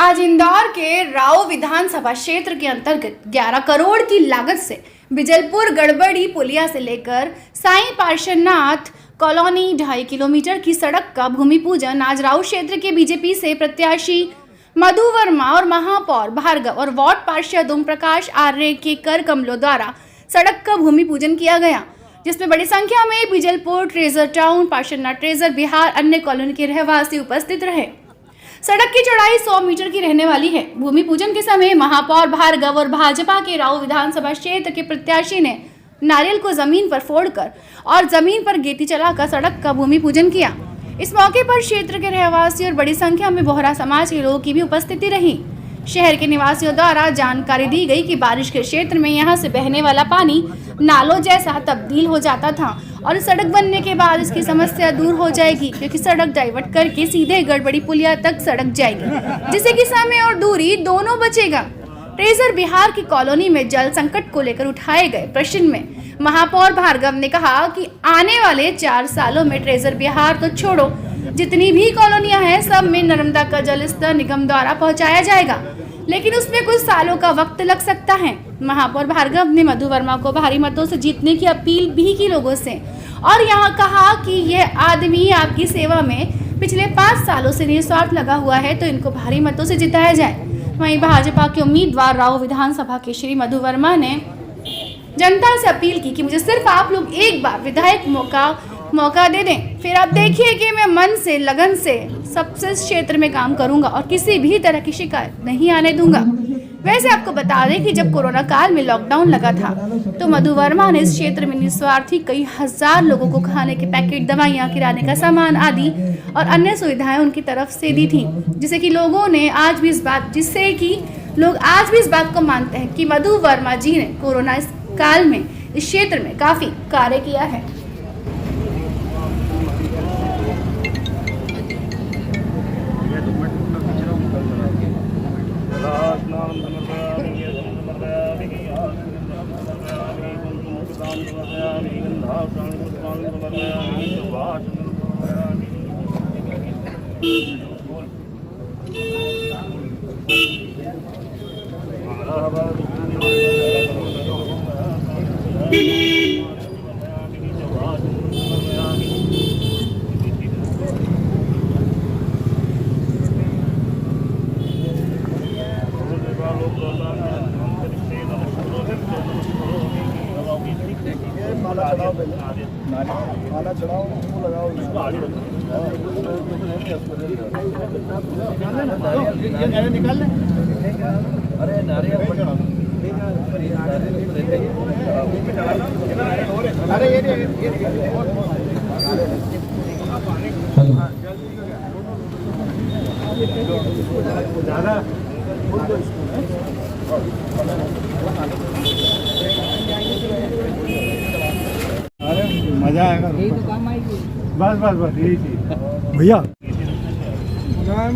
आज इंदौर के राव विधानसभा क्षेत्र के अंतर्गत 11 करोड़ की लागत से बिजलपुर गड़बड़ी पुलिया से लेकर साईं पार्श्वनाथ कॉलोनी 2.5 किलोमीटर की सड़क का भूमि पूजन आज राव क्षेत्र के बीजेपी से प्रत्याशी मधु वर्मा और महापौर भार्गव और वार्ड पार्षद ओम प्रकाश आर्य के कर कमलों द्वारा सड़क का भूमि पूजन किया गया, जिसमें बड़ी संख्या में Bijalpur, treasure town, Parshvanath treasure Bihar, अन्य कॉलोनी के रहवासी उपस्थित रहे। सड़क की चौड़ाई 100 मीटर की रहने वाली है। भूमि पूजन के समय महापौर भार्गव और भाजपा के राव विधानसभा क्षेत्र के प्रत्याशी ने नारियल को जमीन पर फोड़कर और जमीन पर गेती चलाकर सड़क का भूमि पूजन किया। इस मौके पर क्षेत्र के रहवासी और बड़ी संख्या में बोहरा समाज के लोगों की भी उपस्थिति रही। शहर के निवासियों द्वारा जानकारी दी गई कि बारिश के क्षेत्र में यहां से बहने वाला पानी नालों जैसा तब्दील हो जाता था और सड़क बनने के बाद इसकी समस्या दूर हो जाएगी, क्योंकि सड़क डाइवर्ट करके सीधे गड़बड़ी पुलिया तक सड़क जाएगी, जिससे कि समय और दूरी दोनों बचेगा। ट्रेजर बिहार की कॉलोनी में जल संकट को लेकर उठाए गए प्रश्न में महापौर भार्गव ने कहा कि आने वाले 4 सालों में ट्रेजर बिहार तो छोड़ो, जितनी भी कॉलोनियां हैं सब में नर्मदा का जल स्तर निगम द्वारा पहुंचाया जाएगा, लेकिन उसमें कुछ सालों का वक्त लग सकता है। महापौर भार्गव ने मधु वर्मा को भारी मतों से जीतने की अपील भी की लोगों से और यहाँ कहा कि यह आदमी आपकी सेवा में पिछले 5 सालों से निस्वार्थ लगा हुआ है, तो इनको भारी मतों से जिताया जाए। वहीं भाजपा के उम्मीदवार राव विधानसभा के श्री मधु वर्मा ने जनता से अपील की कि मुझे सिर्फ आप लोग एक बार विधायक मौका दे दें, फिर आप देखिए कि मैं मन से लगन से सबसे क्षेत्र में काम करूंगा और किसी भी तरह की शिकायत नहीं आने दूंगा। वैसे आपको बता दें कि जब कोरोना काल में लॉकडाउन लगा था तो मधु वर्मा ने इस क्षेत्र में निस्वार्थी कई हजार लोगों को खाने के पैकेट, दवाइयाँ, किराने का सामान आदि और अन्य सुविधाएं उनकी तरफ से दी थी, जिससे कि लोग आज भी इस बात को मानते हैं कि मधु वर्मा जी ने कोरोना काल में इस क्षेत्र में काफी कार्य किया है। माला चढ़ाओ, उसको लगाओ, निकाल ले। अरे नारियल अरे ज़्यादा मजा आएगा। यही तो काम आएगी। बस यही चीज भैया नाम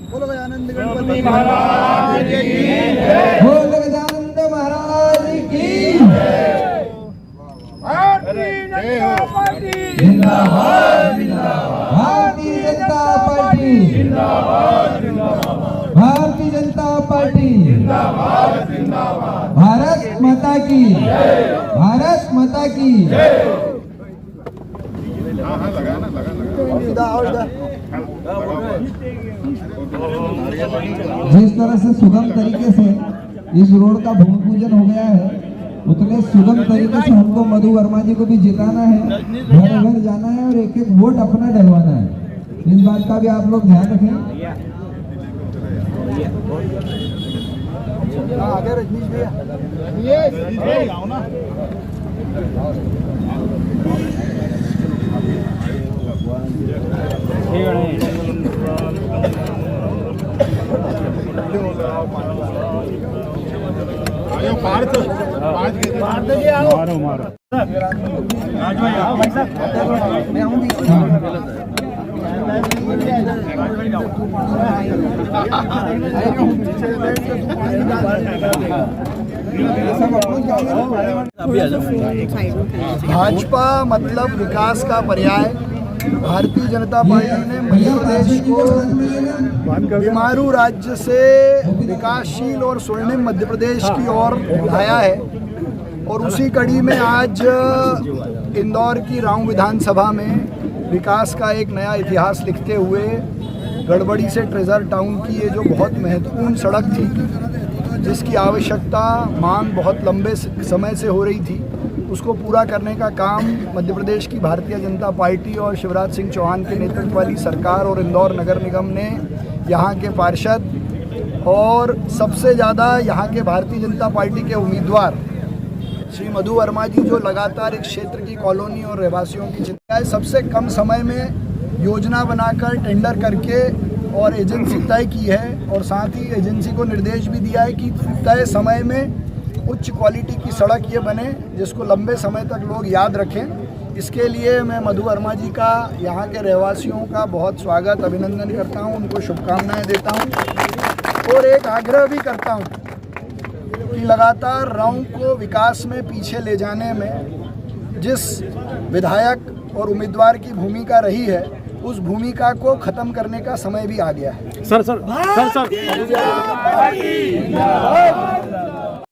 बोलो आनंद गणपति महाराज की जय। बोलो गजानंद महाराज की जय। भारतीय जनता पार्टी जिंदाबाद, भारतीय जनता पार्टी जिंदाबाद, भारत माता की जय, भारत माता की जय। जिस तरह से सुगम तरीके से इस रोड का भूमि पूजन हो गया है, उतने सुगम तरीके से हमको मधु वर्मा जी को भी जिताना है, घर घर जाना है और एक एक वोट अपना डलवाना है। इस बात का भी आप लोग ध्यान रखें। आगे रजनीश भैया मारो भाजपा मतलब विकास का पर्याय। भारतीय जनता पार्टी ने मध्य प्रदेश को बीमारू राज्य से विकासशील और स्वर्णिम मध्य प्रदेश की ओर बढ़ाया है और उसी कड़ी में आज इंदौर की राऊ विधानसभा में विकास का एक नया इतिहास लिखते हुए गड़बड़ी से ट्रेजर टाउन की ये जो बहुत महत्वपूर्ण सड़क थी, जिसकी आवश्यकता मांग बहुत लंबे समय से हो रही थी, उसको पूरा करने का काम मध्य प्रदेश की भारतीय जनता पार्टी और शिवराज सिंह चौहान के नेतृत्व वाली सरकार और इंदौर नगर निगम ने यहाँ के पार्षद और सबसे ज़्यादा यहाँ के भारतीय जनता पार्टी के उम्मीदवार श्री मधु वर्मा जी, जो लगातार इस क्षेत्र की कॉलोनी और रहवासियों की चिंता है, सबसे कम समय में योजना बनाकर टेंडर करके और एजेंसी तय की है और साथ ही एजेंसी को निर्देश भी दिया है कि तय समय में उच्च क्वालिटी की सड़क ये बने जिसको लंबे समय तक लोग याद रखें। इसके लिए मैं मधु वर्मा जी का, यहाँ के रहवासियों का बहुत स्वागत अभिनंदन करता हूँ, उनको शुभकामनाएं देता हूँ और एक आग्रह भी करता हूँ कि लगातार राऊ को विकास में पीछे ले जाने में जिस विधायक और उम्मीदवार की भूमिका रही है, उस भूमिका को खत्म करने का समय भी आ गया है। सर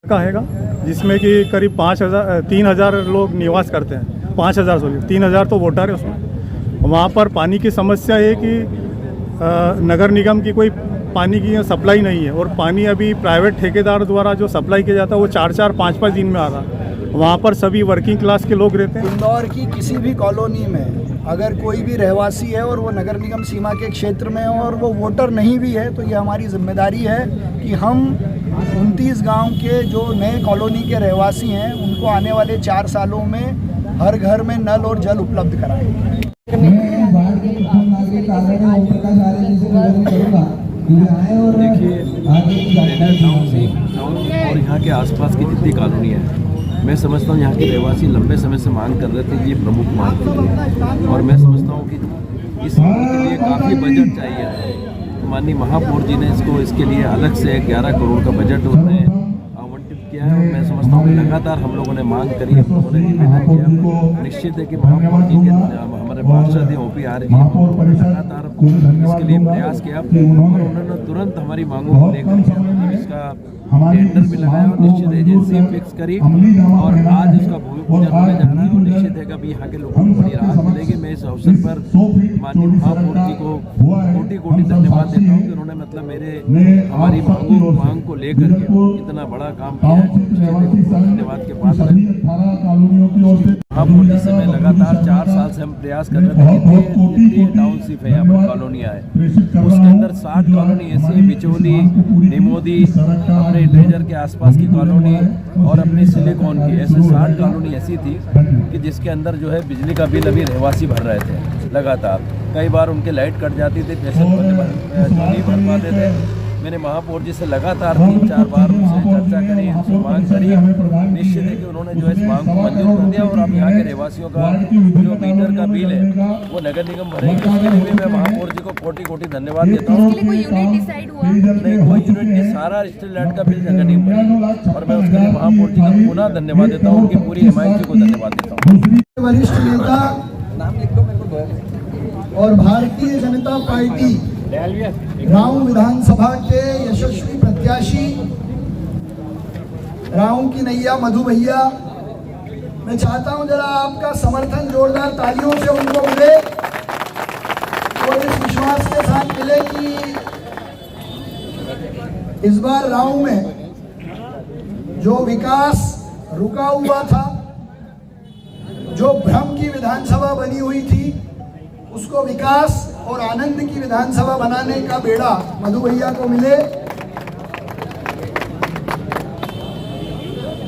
कहेगा जिसमें कि करीब 3,000 लोग निवास करते हैं, 3,000 तो वोटर है उसमें। वहाँ पर पानी की समस्या है कि नगर निगम की कोई पानी की सप्लाई नहीं है और पानी अभी प्राइवेट ठेकेदार द्वारा जो सप्लाई किया जाता है वो 4-4, 5-5 दिन में आ रहा है। वहाँ पर सभी वर्किंग क्लास के लोग रहते हैं। इंदौर की किसी भी कॉलोनी में अगर कोई भी रहवासी है और वो नगर निगम सीमा के क्षेत्र में और वो वोटर नहीं भी है, तो ये हमारी जिम्मेदारी है कि हम 29 गांव के जो नए कॉलोनी के रहवासी हैं उनको आने वाले 4 सालों में हर घर में नल और जल उपलब्ध कराएं। मैं बाढ़ के प्रथम नागरिक आदरणीय ओम प्रकाश आर्य जी से निवेदन करूंगा कि वे आए और आगे की जानकारी और यहाँ के आसपास की जितनी कॉलोनी है, मैं समझता हूँ यहाँ के रहवासी लंबे समय से मांग कर रहे थे कि ये प्रमुख मांग थी और मैं समझता हूँ कि इस मांग के लिए काफ़ी बजट चाहिए। माननीय महापौर जी ने इसके लिए अलग से 11 करोड़ का बजट उन्होंने आवंटित किया है और मैं समझता हूँ कि लगातार हम लोगों ने मांग करी, हम लोगों ने निवेदन किया। निश्चित है कि महापौर जी के हमारे पार्षद हैं OP आर्य जी, लगातार इसके लिए प्रयास किया और उन्होंने तुरंत हमारी मांगों को लेकर इसका टेंडर भी लगाया और निश्चित एजेंसी फिक्स करी और आज उसका भूमि पूजन होने जा रहा है और निश्चित है कि अभी यहाँ के लोगों को बड़ी राहत मिलेगी। मैं इस अवसर पर माननीय महापौर जी को कोटि धन्यवाद देता हूँ कि उन्होंने मतलब हमारी मांग को लेकर के इतना बड़ा काम किया है। धन्यवाद के पात्र महापौर जी से मैं लगातार 4 साल से हम प्रयास कर रहे थे कि टाउनशिप है यहाँ पर कॉलोनियाँ है, उसके अंदर 60 कॉलोनी ऐसी, बिचौली, निमोदी, अपने ट्रेजर के आसपास की कॉलोनी और अपनी सिलिकॉन की, ऐसे 60 कॉलोनी ऐसी थी कि जिसके अंदर जो है बिजली का बिल अभी रहवासी भर रहे थे लगातार। कई बार उनके लाइट कट जाती थी, पैसे नहीं भर पाते थे। मैंने महापौर जी से लगातार 3-4 बार उनसे चर्चा करी, उनसे मांग करी। निश्चित है कि उन्होंने जो है इस मांग को मंजूर कर दिया और अब यहाँ के रहवासियों का जो मीटर का बिल है वो नगर निगम भरेगी। उसके लिए मैं महापौर जी को कोटि धन्यवाद देता हूँ। कोई यूनिट डिसाइड हुआ? नहीं, कोई यूनिट नहीं, सारा स्ट्रीट लाइट का बिल नगर निगम भरेगी और मैं उसके लिए महापौर जी का पुनः धन्यवाद देता हूँ, उनकी पूरी हिमायत को धन्यवाद देता हूँ। वरिष्ठ नेता और भारतीय जनता पार्टी राऊ विधानसभा के यशस्वी प्रत्याशी राऊ की नैया मधु भैया, मैं चाहता हूं जरा आपका समर्थन जोरदार तालियों से उनको मिले और इस विश्वास के साथ मिले कि इस बार राऊ में जो विकास रुका हुआ था, जो भ्रम की विधानसभा बनी हुई थी, उसको विकास और आनंद की विधानसभा बनाने का बेड़ा मधु भैया को मिले।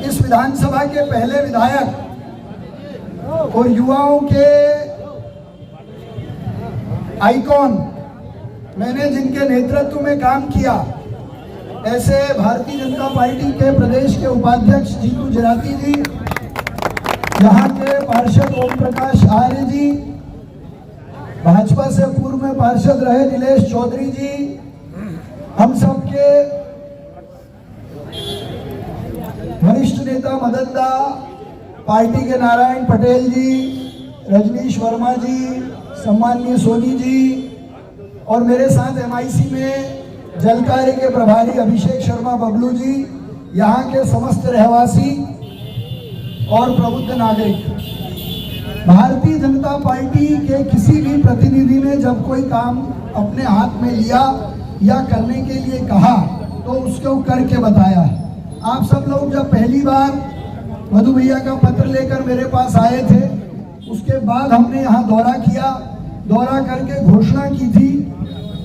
इस विधानसभा के पहले विधायक और युवाओं के आइकॉन, मैंने जिनके नेतृत्व में काम किया, ऐसे भारतीय जनता पार्टी के प्रदेश के उपाध्यक्ष जीतू जराती जी, यहाँ के पार्षद ओम प्रकाश आर्य जी, भाजपा से पूर्व में पार्षद रहे नीलेश चौधरी जी, हम सबके वरिष्ठ नेता मदन दा, पार्टी के नारायण पटेल जी, रजनीश वर्मा जी, सम्माननीय सोनी जी, और मेरे साथ MIC में जल कार्य के प्रभारी अभिषेक शर्मा बबलू जी, यहाँ के समस्त रहवासी और प्रबुद्ध नागरिक। भारतीय जनता पार्टी के किसी भी प्रतिनिधि ने जब कोई काम अपने हाथ में लिया या करने के लिए कहा तो उसको करके बताया है। आप सब लोग जब पहली बार मधु भैया का पत्र लेकर मेरे पास आए थे, उसके बाद हमने यहाँ दौरा किया, दौरा करके घोषणा की थी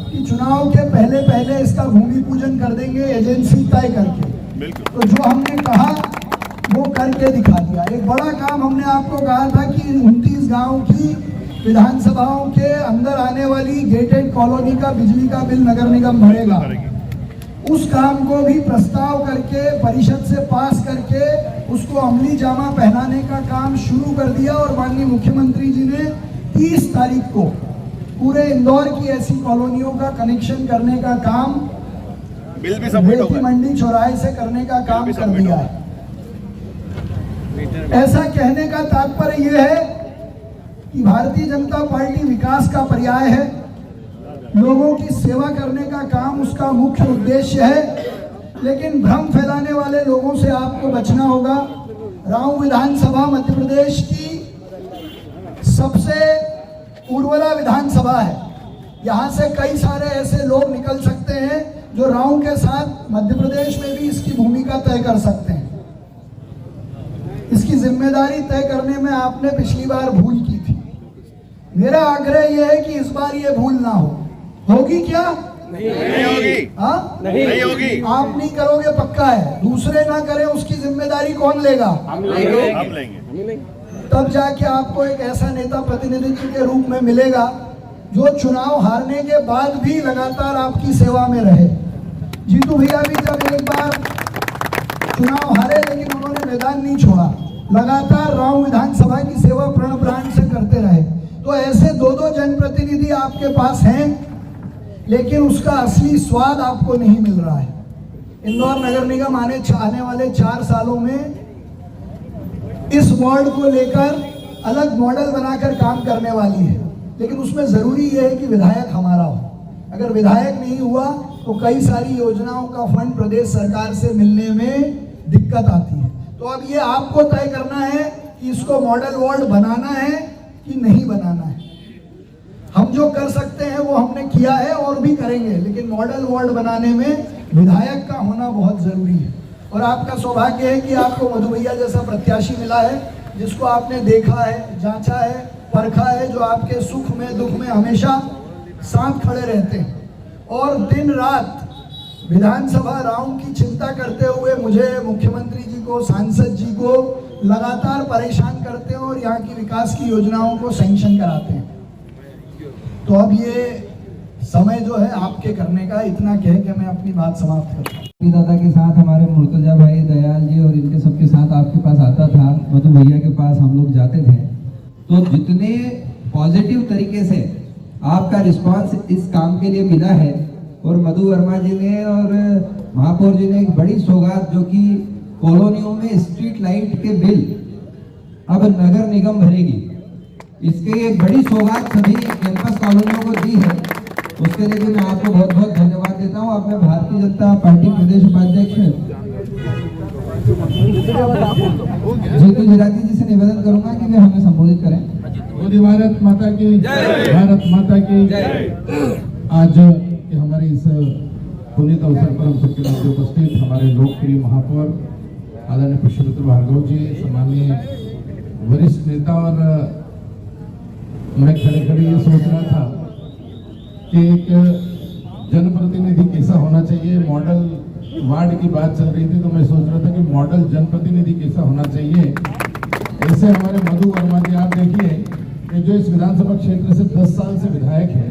कि चुनाव के पहले इसका भूमि पूजन कर देंगे एजेंसी तय करके। तो जो हमने कहा वो करके दिखा दिया। एक बड़ा काम हमने आपको कहा था कि 29 गांव की विधानसभाओं के अंदर आने वाली गेटेड कॉलोनी का बिजली का बिल नगर निगम भरेगा। उस काम को भी प्रस्ताव करके परिषद से पास करके उसको अमली जामा पहनाने का काम शुरू कर दिया और माननीय मुख्यमंत्री जी ने 30 तारीख को पूरे इंदौर की ऐसी कॉलोनियों का कनेक्शन करने का काम बिल भी सबमिट हो गया, मंडी चौराहे से करने का काम कर दिया है। ऐसा कहने का तात्पर्य यह है कि भारतीय जनता पार्टी विकास का पर्याय है, लोगों की सेवा करने का काम उसका मुख्य उद्देश्य है। लेकिन भ्रम फैलाने वाले लोगों से आपको बचना होगा। राऊ विधानसभा मध्य प्रदेश की सबसे उर्वरा विधानसभा है। यहाँ से कई सारे ऐसे लोग निकल सकते हैं जो राऊ के साथ मध्य प्रदेश में भी इसकी भूमिका तय कर सकते हैं। इसकी जिम्मेदारी तय करने में आपने पिछली बार भूल की थी। मेरा आग्रह यह है कि इस बार ये भूल ना हो। होगी क्या? नहीं होगी। हाँ, नहीं होगी। आप नहीं करोगे पक्का है, दूसरे ना करें उसकी जिम्मेदारी कौन लेगा? हम लेंगे। तब जाके आपको एक ऐसा नेता प्रतिनिधित्व के रूप में मिलेगा जो चुनाव हारने के बाद भी लगातार आपकी सेवा में रहे। जीतू भैया भी जब एक बार चुनाव हारे लेकिन उन्होंने मैदान नहीं छोड़ा, लगातार राऊ विधानसभा की सेवा प्रण प्राण से करते रहे। तो ऐसे दो जनप्रतिनिधि आपके पास हैं, लेकिन उसका असली स्वाद आपको नहीं मिल रहा है। इंदौर नगर निगम आने वाले 4 सालों में इस वार्ड को लेकर अलग मॉडल बनाकर काम करने वाली है, लेकिन उसमें जरूरी यह है कि विधायक हमारा हो। अगर विधायक नहीं हुआ तो कई सारी योजनाओं का फंड प्रदेश सरकार से मिलने में दिक्कत आती है। तो अब ये आपको तय करना है कि इसको मॉडल वार्ड बनाना है कि नहीं बनाना है। हम जो कर सकते हैं वो हमने किया है और भी करेंगे, लेकिन मॉडल वार्ड बनाने में विधायक का होना बहुत जरूरी है। और आपका सौभाग्य है कि आपको मधु भैया जैसा प्रत्याशी मिला है, जिसको आपने देखा है, जांचा है, परखा है, जो आपके सुख में दुख में हमेशा साथ खड़े रहते हैं और दिन रात विधानसभा राउंड की चिंता करते हुए मुझे, मुख्यमंत्री जी को, सांसद जी को लगातार परेशान करते हैं और यहाँ की विकास की योजनाओं को सैंक्शन कराते हैं। तो अब ये समय जो है आपके करने का, इतना कह के मैं अपनी बात समाप्त करता हूँ। दादा के साथ हमारे मुर्तजा भाई, दयाल जी और इनके सबके साथ आपके पास आता था, मधु भैया के पास हम लोग जाते थे। तो जितने पॉजिटिव तरीके से आपका रिस्पांस इस काम के लिए मिला है, और मधु वर्मा जी ने और महापौर जी ने एक बड़ी सौगात जो कि कॉलोनियों में स्ट्रीट लाइट के बिल अब नगर निगम भरेगी, इसके एक बड़ी सौगात सभी कैंपस कॉलोनियों को दी है। उसके लिए भी मैं आपको बहुत बहुत धन्यवाद देता हूँ। अब मैं भारतीय जनता पार्टी प्रदेश उपाध्यक्ष जीतू जिराती जी से निवेदन करूंगा कि वे हमें संबोधित करें। भारत माता की जय, भारत माता की जय। आज के हमारे इस पुनीत अवसर पर हम सबके मध्य उपस्थित हमारे लोकप्रिय महापौर आदरणीय पुष्पमित्र भार्गव जी, सम्मानीय वरिष्ठ नेता, और मैं खड़े ये सोच रहा था कि एक जनप्रतिनिधि कैसा होना चाहिए। मॉडल वार्ड की बात चल रही थी तो मैं सोच रहा था कि मॉडल जनप्रतिनिधि कैसा होना चाहिए। ऐसे हमारे मधु वर्मा जी, आप देखिए कि जो इस विधानसभा क्षेत्र से 10 साल से विधायक है,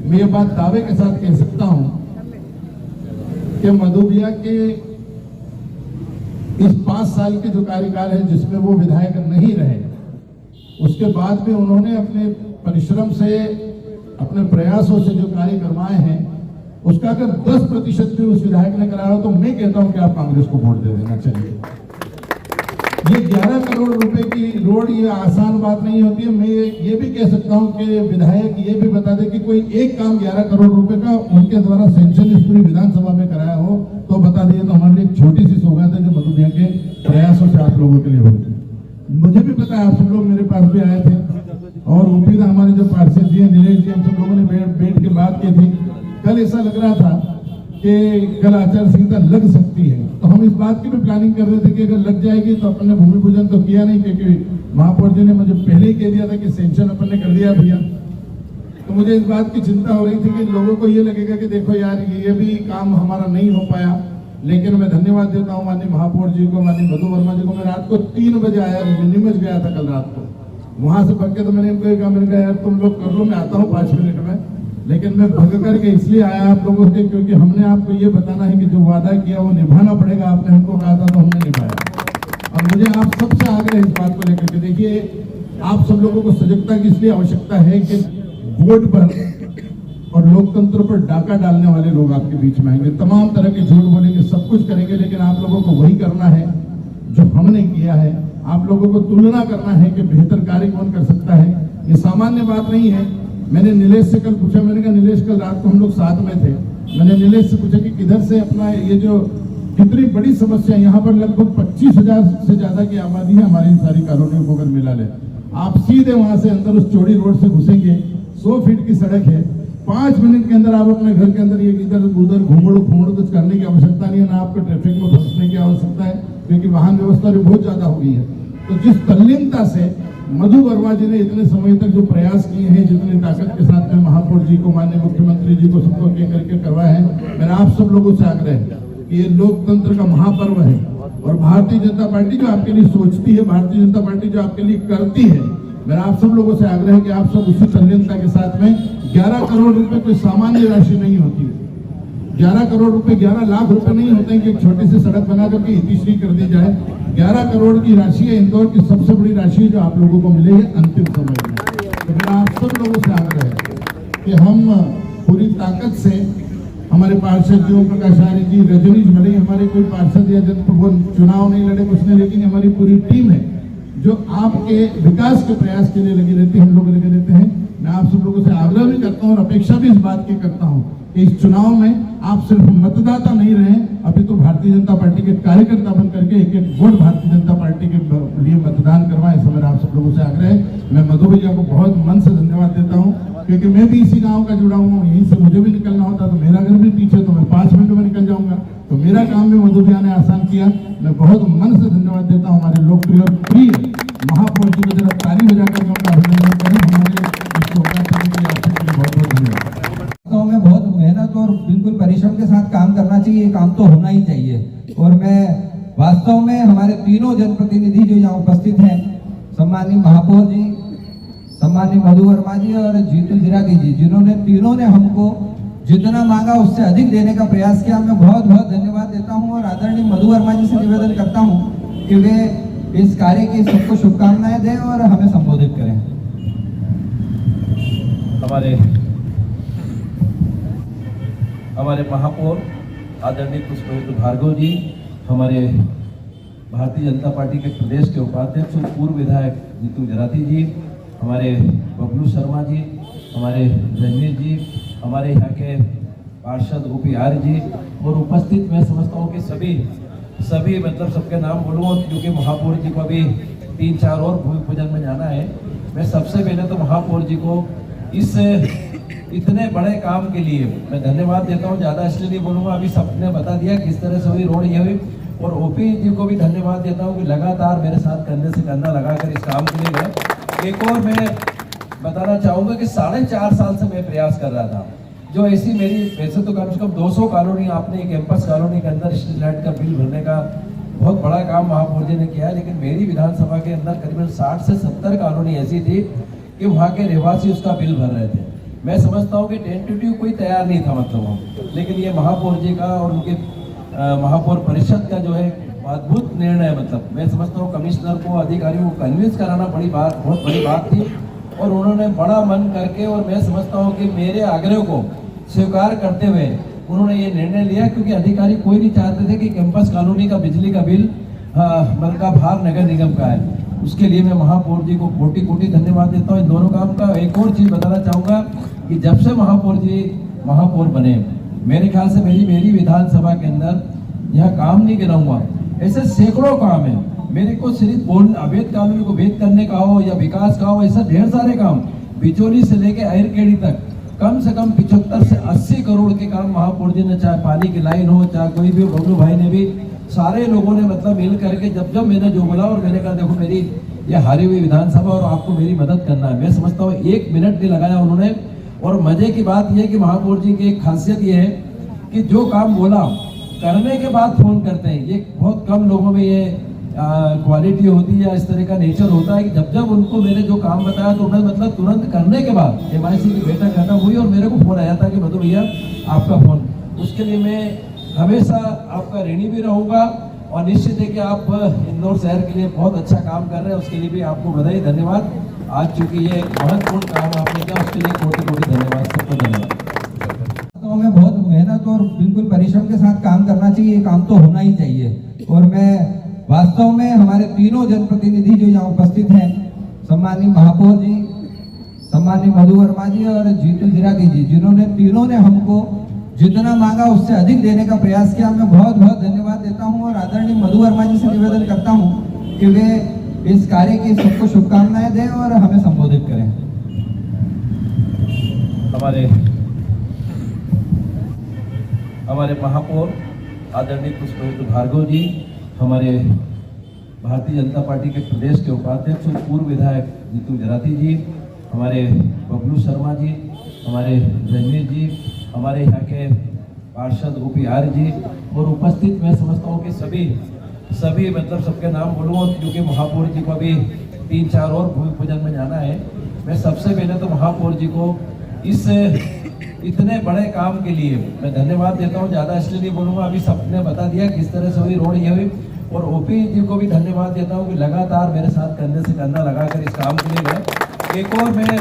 मैं ये बात दावे के साथ कह सकता हूं कि मधु भैया के इस 5 साल के जो कार्यकाल है जिसमें वो विधायक नहीं रहे, उसके बाद भी उन्होंने अपने परिश्रम से, अपने प्रयासों से जो कार्य करवाए हैं, उसका अगर 10% भी उस विधायक ने कराया हो तो मैं कहता हूं कि आप कांग्रेस को वोट दे देना चाहिए। ये 11 करोड़ रुपए की रोड, ये आसान बात नहीं होती है। मैं ये भी कह सकता हूं कि विधायक ये भी बता दे कि कोई एक काम 11 करोड़ रुपए का उनके द्वारा सेंक्शन इस पूरी विधानसभा में कराया हो तो बता दिए, तो हमारे लिए एक छोटी सी सौगात है जो मधु भैया के प्रयासों से आप लोगों के लिए होगी। मुझे भी पता है, आप सब लोग मेरे पास भी आए थे और ओपी का हमारे जो पार्षद जी हैं, नीलेश जी, हम सब लोगों ने बैठ के बात की थी। कल ऐसा लग रहा था कि कल आचार संहिता लग सकती है, तो हम इस बात की भी प्लानिंग कर रहे थे कि अगर लग जाएगी तो अपन ने भूमि पूजन तो किया नहीं, क्योंकि महापौर जी ने मुझे पहले ही कह दिया था कि सेंक्शन अपन ने कर दिया भैया। तो मुझे इस बात की चिंता हो रही थी कि लोगों को ये लगेगा कि देखो यार ये भी काम हमारा नहीं हो पाया। लेकिन मैं धन्यवाद देता हूँ माननीय महापौर जी को, माननीय मधु वर्मा जी को। मैं रात को 3 बजे आया, नीमच गया था कल रात को, वहां से भाग के तो मैंने इनको कहा, मैंने कहा यार तुम लोग कर लो, मैं आता हूँ 5 मिनट में। लेकिन मैं भग करके इसलिए आया आप लोगों से क्योंकि हमने आपको ये बताना है कि जो वादा किया वो निभाना पड़ेगा। आपने हमको कहा था तो हमने निभाया। और मुझे आप सबसे आग्रह इस बात को लेकर के, देखिए आप सब लोगों को सजगता की इसलिए आवश्यकता है कि वोट पर और लोकतंत्र पर डाका डालने वाले लोग आपके बीच में आएंगे, तमाम तरह के झूठ बोलेंगे, सब कुछ करेंगे, लेकिन आप लोगों को वही करना है जो हमने किया है। आप लोगों को तुलना करना है कि बेहतर कार्य कौन कर सकता है। ये सामान्य बात नहीं है। मैंने नीलेश से कल पूछा, मैंने कहा नीलेश कल रात को हम लोग साथ में थे, मैंने नीलेश से पूछा कि किधर से अपना ये जो कितनी बड़ी समस्या, यहाँ पर लगभग 25,000 से ज्यादा की आबादी है हमारी सारी कॉलोनियों को अगर मिला ले, आप सीधे वहां से अंदर उस चौड़ी रोड से घुसेंगे, 100 फीट की सड़क है, 5 मिनट के अंदर आप अपने घर के अंदर ये इधर उधर घूमड़ कुछ करने की आवश्यकता नहीं है, ना आपको ट्रैफिक में फंसने की आवश्यकता है, क्योंकि वाहन व्यवस्था भी बहुत ज्यादा हो गई है। तो जिस तल्लीनता से मधु वर्मा जी ने इतने समय तक जो प्रयास किए हैं, जितनी ताकत के साथ में महापौर जी को, माननीय मुख्यमंत्री जी को, सबको कह करके करवाया है, मेरा आप सब लोगों से आग्रह है कि ये लोकतंत्र का महापर्व है और भारतीय जनता पार्टी जो आपके लिए सोचती है, भारतीय जनता पार्टी जो आपके लिए करती है, मेरा आप सब लोगों से आग्रह है कि आप सब उसी तल्लीनता के साथ में 11 करोड़ रुपए कोई सामान्य राशि नहीं होती है। 11 करोड़ रुपए 11 लाख रुपए नहीं होते हैं कि एक छोटी सी सड़क बना करके इतिश्री कर दी जाए। 11 करोड़ की राशि है, इंदौर की सबसे बड़ी राशि है जो आप लोगों को मिलेगी अंतिम समय में। तो मेरा आप सब लोगों से आग्रह है कि हम पूरी ताकत से, हमारे पार्षद जी ओम प्रकाश आर्य जी, रजनीश, भले हमारे कोई पार्षद या वो चुनाव नहीं लड़े कुछ नहीं, लेकिन हमारी पूरी टीम है जो आपके विकास के प्रयास के लिए लगी रहती है, हम लोग लगे रहते हैं। मैं आप सब लोगों से आग्रह भी करता हूँ और अपेक्षा भी इस बात की करता हूँ कि इस चुनाव में आप सिर्फ मतदाता नहीं रहे, अभी तो भारतीय जनता पार्टी के कार्यकर्ता बन करके एक एक वोट भारतीय जनता पार्टी के लिए मतदान करवाएं। इस समय आप सब लोगों से आग्रह है। मैं मधु भैया को बहुत मन से धन्यवाद देता हूँ, क्योंकि मैं भी इसी गांव का जुड़ा हुआ हूँ, यहीं से मुझे भी निकलना होता, तो मेरा घर भी पीछे, तो मैं 5 मिनट में निकल जाऊंगा, तो मेरा काम भी मधु भैया ने आसान किया। मैं बहुत मन से धन्यवाद देता हूँ हमारे लोकप्रिय प्रिय महापौर जी को, जरा ताली बजा करके उनका अभिनंदन करें। हमारे इस प्रोग्राम करने के लिए आपसे बहुत बहुत धन्यवाद। में बहुत मेहनत और बिल्कुल परिश्रम के साथ काम करना चाहिए, ये काम तो होना ही चाहिए। और मैं वास्तव में हमारे तीनों जनप्रतिनिधि जो यहाँ उपस्थित हैं, सम्माननीय महापौर जी, सम्माननीय मधु वर्मा जी और जीतू जिरागी जी, जिन्होंने तीनों ने हमको जितना मांगा उससे अधिक देने का प्रयास किया, मैं बहुत बहुत धन्यवाद देता हूँ। और आदरणीय मधु वर्मा जी से निवेदन करता हूँ कि वे इस कार्य की सबको शुभकामनाएं दें और हमें संबोधित करें। हमारे महापौर आदरणीय पुष्पेंद्र भार्गव जी, हमारे भारतीय जनता पार्टी के प्रदेश के उपाध्यक्ष और पूर्व विधायक जीतू जराती जी, हमारे बबलू शर्मा जी, हमारे रजनीश जी, हमारे यहाँ के पार्षद ओपी आर्य जी, और उपस्थित मैं समझता हूँ कि सभी मतलब सबके नाम बोलूँ, क्योंकि महापौर जी को अभी 3-4 और भूमि पूजन में जाना है। मैं सबसे पहले तो महापौर जी को इस इतने बड़े काम के लिए मैं धन्यवाद देता हूँ। ज़्यादा इसलिए नहीं बोलूँगा, अभी सबने बता दिया किस तरह से हुई रोड ये हुई। और ओपी जी को भी धन्यवाद देता हूँ कि लगातार मेरे साथ कंधे से कंधा लगाकर इस काम के लिए गए। एक और मैं बताना चाहूँगा कि 4.5 साल से मैं प्रयास कर रहा था, जो ऐसी मेरी वैसे तो कम से कम 200 कॉलोनी आपने कैंपस कॉलोनी के अंदर स्ट्रीट लाइट का बिल भरने का बहुत बड़ा काम महापौर जी ने किया है। लेकिन मेरी विधानसभा के अंदर करीबन 60 से 70 कॉलोनी ऐसी थी कि वहाँ के रहवासी उसका बिल भर रहे थे। मैं समझता हूँ कि टेंटेटिव कोई तैयार नहीं था मतलब, लेकिन ये महापौर जी का और उनके महापौर परिषद का जो है अद्भुत निर्णय, मतलब मैं समझता हूँ कमिश्नर को, अधिकारियों को कन्विंस कराना बहुत बड़ी बात थी और उन्होंने बड़ा मन करके, और मैं समझता हूँ कि मेरे आग्रह को स्वीकार करते हुए उन्होंने ये निर्णय लिया, क्योंकि अधिकारी कोई नहीं चाहते थे कि कैंपस कॉलोनी का बिजली का बिल का भार नगर निगम का है। उसके लिए मैं महापौर जी को कोटि कोटि धन्यवाद देता हूँ इन दोनों काम का। एक और चीज़ बताना चाहूँगा कि जब से महापौर जी महापौर बने, मेरे ख्याल से मेरी विधानसभा के अंदर यहाँ काम नहीं गिनाऊंगा, ऐसे सैकड़ों काम है। मेरे को सिर्फ अवैध कानून को भेद करने का हो या विकास का हो, ऐसा ढेर सारे काम, बिचौली से लेके अहिरकेड़ी तक कम से कम 75 से 80 करोड़ के काम महापौर जी ने, चाहे पानी की लाइन हो, चाहे कोई भी, बबलू भाई ने भी, सारे लोगों ने मतलब मिल करके जब मैंने जो बोला, और मैंने कहा देखो मेरी ये हारी हुई विधानसभा और आपको मेरी मदद करना है। मैं समझता हूँ 1 मिनट नहीं लगाया उन्होंने। और मजे की बात यह कि महापौर जी की एक खासियत ये है कि जो काम बोला करने के बाद फोन करते हैं। ये बहुत कम लोगों में ये क्वालिटी होती है या इस तरह का नेचर होता है कि जब उनको मैंने जो काम बताया तो उन्होंने मतलब तुरंत करने के बाद MIC की बैठक खत्म हुई और मेरे को फोन आया था कि मधु भैया आपका फोन। उसके लिए मैं हमेशा आपका ऋणी भी रहूंगा और निश्चित है कि आप इंदौर शहर के लिए बहुत अच्छा काम कर रहे हैं, उसके लिए भी आपको बधाई, धन्यवाद। आज चूंकि ये महत्वपूर्ण काम आपने किया, उसके लिए कोटि कोटि धन्यवाद, सबको धन्यवाद। में बहुत मेहनत और बिल्कुल परिश्रम के साथ काम करना चाहिए, ये काम तो होना ही चाहिए। और मैं वास्तव में हमारे तीनों जनप्रतिनिधि जो यहाँ उपस्थित हैं, सम्माननीय महापौर जी, सम्माननीय मधु वर्मा जी और जीतू जिरागी जी, जिन्होंने तीनों ने हमको जितना मांगा उससे अधिक देने का प्रयास किया, मैं बहुत बहुत धन्यवाद देता हूँ। और आदरणीय मधु वर्मा जी से निवेदन करता हूँ कि वे इस कार्य की सबको शुभकामनाएं दें और हमें संबोधित करें। हमारे महापौर आदरणीय पुष्पेंद्र भार्गव जी, हमारे भारतीय जनता पार्टी के प्रदेश के उपाध्यक्ष और पूर्व विधायक जीतू जराती जी, हमारे बबलू शर्मा जी, हमारे रणवीर जी, हमारे यहाँ के पार्षद OP आर्य जी, और उपस्थित मैं समझता हूँ कि सभी मतलब सबके नाम बोलूँगा क्योंकि महापौर जी को अभी 3-4 और भूमि पूजन में जाना है। मैं सबसे पहले तो महापौर जी को इस इतने बड़े काम के लिए मैं धन्यवाद देता हूँ। ज़्यादा इसलिए नहीं बोलूँगा, अभी सबने बता दिया किस तरह से हुई रोड ये हुई। और OP जी को भी धन्यवाद देता हूँ कि लगातार मेरे साथ कंधे से कंधा लगाकर इस काम के लिए गए। एक और मैं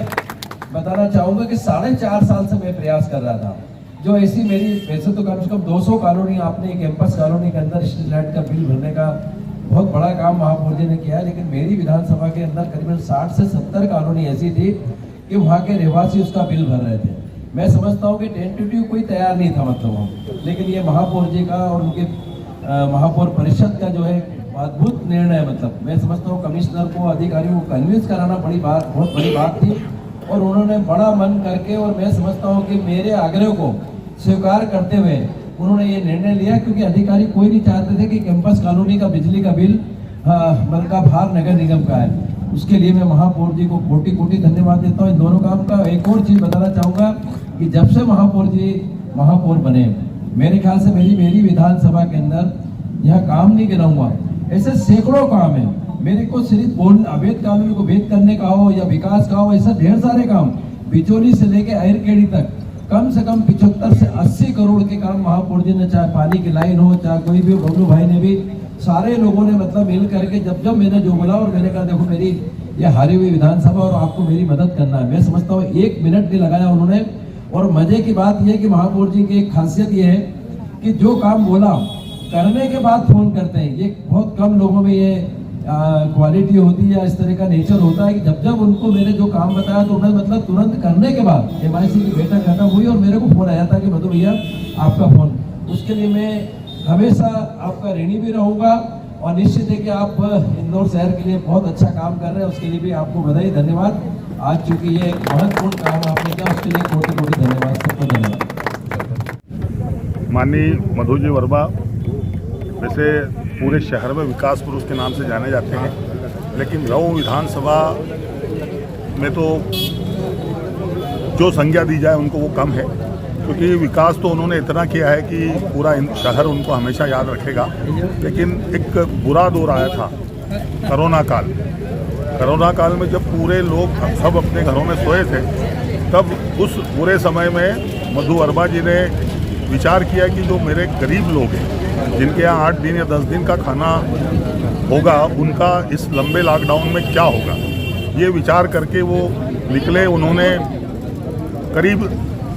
बताना चाहूँगा कि 4.5 साल से मैं प्रयास कर रहा था, जो ऐसी मेरी, वैसे तो कम से कम 200 कॉलोनी आपने कैंपस कॉलोनी के अंदर स्ट्रीट लाइट का बिल भरने का बहुत बड़ा काम महापौर जी ने किया है, लेकिन मेरी विधानसभा के अंदर करीबन 60 से 70 कॉलोनी ऐसी थी कि वहाँ के रहवासी उसका बिल भर रहे थे। मैं समझता हूँ कि टेंटेटिव कोई तैयार नहीं था मतलब हम, लेकिन ये महापौर जी का और उनके महापौर परिषद का जो है अद्भुत निर्णय, मतलब मैं समझता हूँ कमिश्नर को, अधिकारियों को कन्विंस कराना बहुत बड़ी बात थी और उन्होंने बड़ा मन करके, और मैं समझता हूँ कि मेरे आग्रह को स्वीकार करते हुए उन्होंने ये निर्णय लिया, क्योंकि अधिकारी कोई नहीं चाहते थे कि कैंपस कॉलोनी का बिजली का बिल का भार नगर निगम का है। उसके लिए मैं महापौर जी को कोटि कोटि धन्यवाद देता हूँ इन दोनों काम का। एक और चीज़ बताना चाहूँगा कि जब से महापौर जी महापौर बने, मेरे ख्याल से मेरी विधानसभा के अंदर यहाँ काम नहीं गिनाऊंगा, ऐसे सैकड़ों काम है। मेरे को सिर्फ अवैध कानून को भेद करने का हो या विकास का हो, ऐसा ढेर सारे काम, बिचौली से लेके अहिरकेड़ी तक कम से कम 75 से 80 करोड़ के काम महापौर जी ने, चाहे पानी की लाइन हो, चाहे कोई भी, बबलू भाई ने भी, सारे लोगों ने मतलब मिल करके जब मैंने जो बोला, और मैंने कहा देखो मेरी ये हारी हुई विधानसभा और आपको मेरी मदद करना है। मैं समझता हूँ 1 मिनट नहीं लगाया उन्होंने। और मजे की बात यह कि महापौर जी की एक खासियत ये है कि जो काम बोला करने के बाद फोन करते हैं। ये बहुत कम लोगों में ये क्वालिटी होती है या इस तरह का नेचर होता है कि जब उनको मैंने जो काम बताया तो उन्होंने मतलब तुरंत करने के बाद MIC की बैठक खत्म हुई और मेरे को फोन आया था कि मधु भैया आपका फोन। उसके लिए मैं हमेशा आपका ऋणी भी रहूंगा और निश्चित है कि आप इंदौर शहर के लिए बहुत अच्छा काम कर रहे हैं, उसके लिए भी आपको बधाई, धन्यवाद। आज चूंकि ये महत्वपूर्ण काम आपने किया, उसके लिए कोटि कोटि धन्यवाद, सबको धन्यवाद। माननीय मधु जी वर्मा वैसे पूरे शहर में विकास पुरुष के नाम से जाने जाते हैं, लेकिन लौ विधानसभा में तो जो संज्ञा दी जाए उनको वो कम है, क्योंकि विकास तो उन्होंने इतना किया है कि पूरा शहर उनको हमेशा याद रखेगा। लेकिन एक बुरा दौर आया था कोरोना काल में, जब पूरे लोग सब अपने घरों में सोए थे, तब उस बुरे समय में मधु वर्मा जी ने विचार किया कि जो मेरे गरीब लोग हैं, जिनके यहाँ 8 दिन या 10 दिन का खाना होगा, उनका इस लंबे लॉकडाउन में क्या होगा, ये विचार करके वो निकले। उन्होंने करीब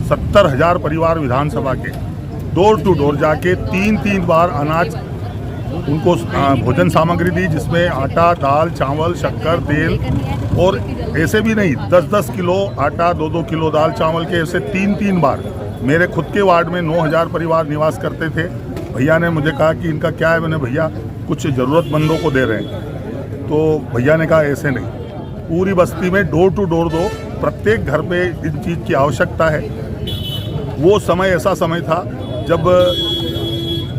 70,000 परिवार विधानसभा के डोर टू डोर जाके 3-3 बार अनाज उनको भोजन सामग्री दी, जिसमें आटा, दाल, चावल, शक्कर, तेल, और ऐसे भी नहीं 10-10 किलो आटा, 2-2 किलो दाल चावल के ऐसे 3-3 बार। मेरे खुद के वार्ड में 9,000 परिवार निवास करते थे। भैया ने मुझे कहा कि इनका क्या है, मैंने भैया कुछ ज़रूरतमंदों को दे रहे हैं। तो भैया ने कहा ऐसे नहीं, पूरी बस्ती में डोर टू डोर दो, प्रत्येक घर पे इन चीज़ की आवश्यकता है। वो समय ऐसा समय था जब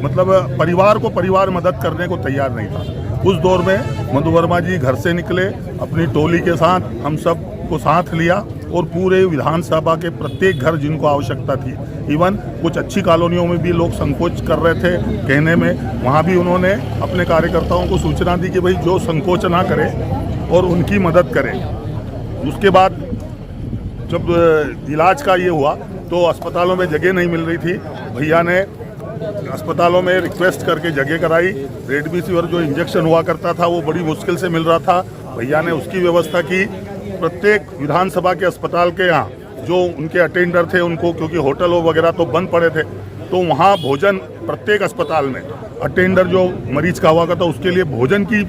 मतलब परिवार को परिवार मदद करने को तैयार नहीं था। उस दौर में मधु वर्मा जी घर से निकले, अपनी टोली के साथ हम सब को साथ लिया और पूरे विधानसभा के प्रत्येक घर जिनको आवश्यकता थी, इवन कुछ अच्छी कॉलोनियों में भी लोग संकोच कर रहे थे कहने में, वहाँ भी उन्होंने अपने कार्यकर्ताओं को सूचना दी कि भाई जो संकोच ना करें और उनकी मदद करें। उसके बाद जब इलाज का ये हुआ तो अस्पतालों में जगह नहीं मिल रही थी, भैया ने अस्पतालों में रिक्वेस्ट करके जगह कराई। रेमडेसिविर जो इंजेक्शन हुआ करता था वो बड़ी मुश्किल से मिल रहा था, भैया ने उसकी व्यवस्था की। प्रत्येक विधानसभा के अस्पताल के यहाँ जो उनके अटेंडर थे उनको, क्योंकि होटल वगैरह तो बंद पड़े थे, तो वहाँ भोजन प्रत्येक अस्पताल में अटेंडर जो मरीज का हुआ करता उसके लिए भोजन की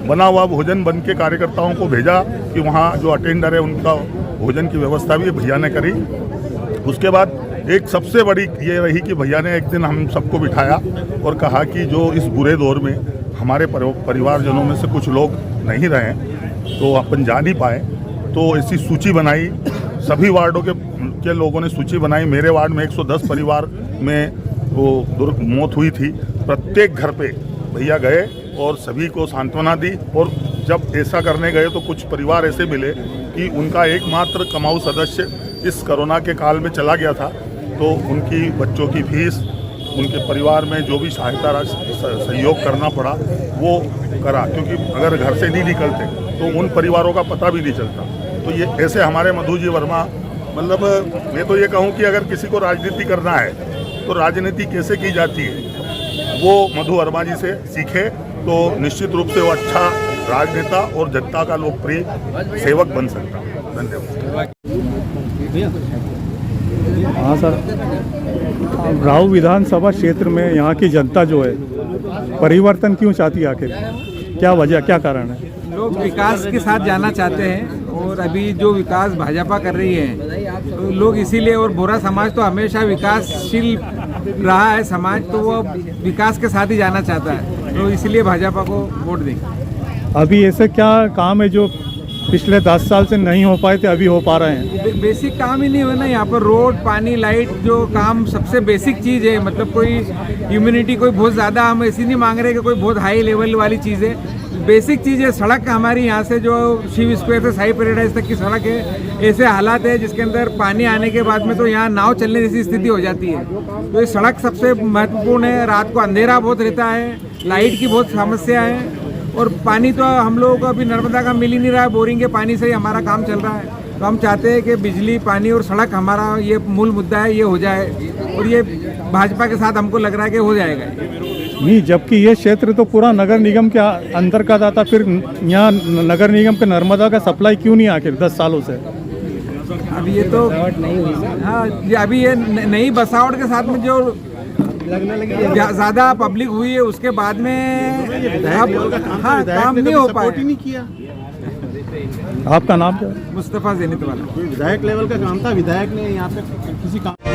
बना हुआ भोजन बन के कार्यकर्ताओं को भेजा कि वहाँ जो अटेंडर है उनका भोजन की व्यवस्था भी भैया ने करी। उसके बाद एक सबसे बड़ी ये रही कि भैया ने एक दिन हम सबको बिठाया और कहा कि जो इस बुरे दौर में हमारे परिवारजनों में से कुछ लोग नहीं रहे तो अपन जा नहीं पाए, तो ऐसी सूची बनाई। सभी वार्डों के लोगों ने सूची बनाई। मेरे वार्ड में 110 परिवार में वो मौत हुई थी। प्रत्येक घर पे भैया गए और सभी को सांत्वना दी। और जब ऐसा करने गए तो कुछ परिवार ऐसे मिले कि उनका एकमात्र कमाऊ सदस्य इस कोरोना के काल में चला गया था, तो उनकी बच्चों की फीस, उनके परिवार में जो भी सहायता सहयोग करना पड़ा वो करा, क्योंकि अगर घर से नहीं निकलते तो उन परिवारों का पता भी नहीं चलता। तो ये ऐसे हमारे मधु जी वर्मा, मतलब मैं तो ये कहूँ कि अगर किसी को राजनीति करना है तो राजनीति कैसे की जाती है वो मधु वर्मा जी से सीखे तो निश्चित रूप से वो अच्छा राजनेता और जनता का लोकप्रिय सेवक बन सकता है। धन्यवाद। हाँ सर, राव विधानसभा क्षेत्र में यहाँ की जनता जो है परिवर्तन क्यों चाहती है, आखिर क्या वजह, क्या कारण है? लोग विकास के साथ जाना चाहते हैं और अभी जो विकास भाजपा कर रही है तो लोग इसीलिए, और बोरा समाज तो हमेशा विकासशील रहा है समाज, तो वो विकास के साथ ही जाना चाहता है, तो इसलिए भाजपा को वोट देंगे। अभी ऐसे क्या काम है जो पिछले 10 साल से नहीं हो पाए थे, अभी हो पा रहे हैं? बेसिक काम ही नहीं हुआ ना यहाँ पर, रोड, पानी, लाइट, जो काम सबसे बेसिक चीज़ है। मतलब कोई इम्यूनिटी कोई बहुत ज़्यादा हम ऐसी नहीं मांग रहे कि कोई बहुत हाई लेवल वाली चीज़ है, बेसिक चीज़ है। सड़क हमारी यहाँ से जो शिव स्क्वायर से साई पैराडाइज तक की सड़क है, ऐसे हालात है जिसके अंदर पानी आने के बाद में तो यहाँ नाव चलने जैसी स्थिति हो जाती है। तो ये सड़क सबसे महत्वपूर्ण है। रात को अंधेरा बहुत रहता है, लाइट की बहुत समस्या है, और पानी तो हम लोगों को अभी नर्मदा का मिल ही नहीं रहा है, बोरिंग के पानी से ही हमारा काम चल रहा है। तो हम चाहते हैं कि बिजली, पानी और सड़क हमारा ये मूल मुद्दा है, ये हो जाए, और ये भाजपा के साथ हमको लग रहा है कि हो जाएगा। नहीं, जबकि ये क्षेत्र तो पूरा नगर निगम के अंदर का था, फिर यहाँ नगर निगम के नर्मदा का सप्लाई क्यों नहीं आखिर 10 सालों से? अभी ये तो हाँ, अभी ये नई बसावट के साथ में जो ज़्यादा पब्लिक हुई है उसके बाद में हाँ काम नहीं हो पाया। आपका नाम क्या है? मुस्तफ़ा ज़ैनित वाला। विधायक लेवल का काम था, विधायक ने यहाँ पे किसी काम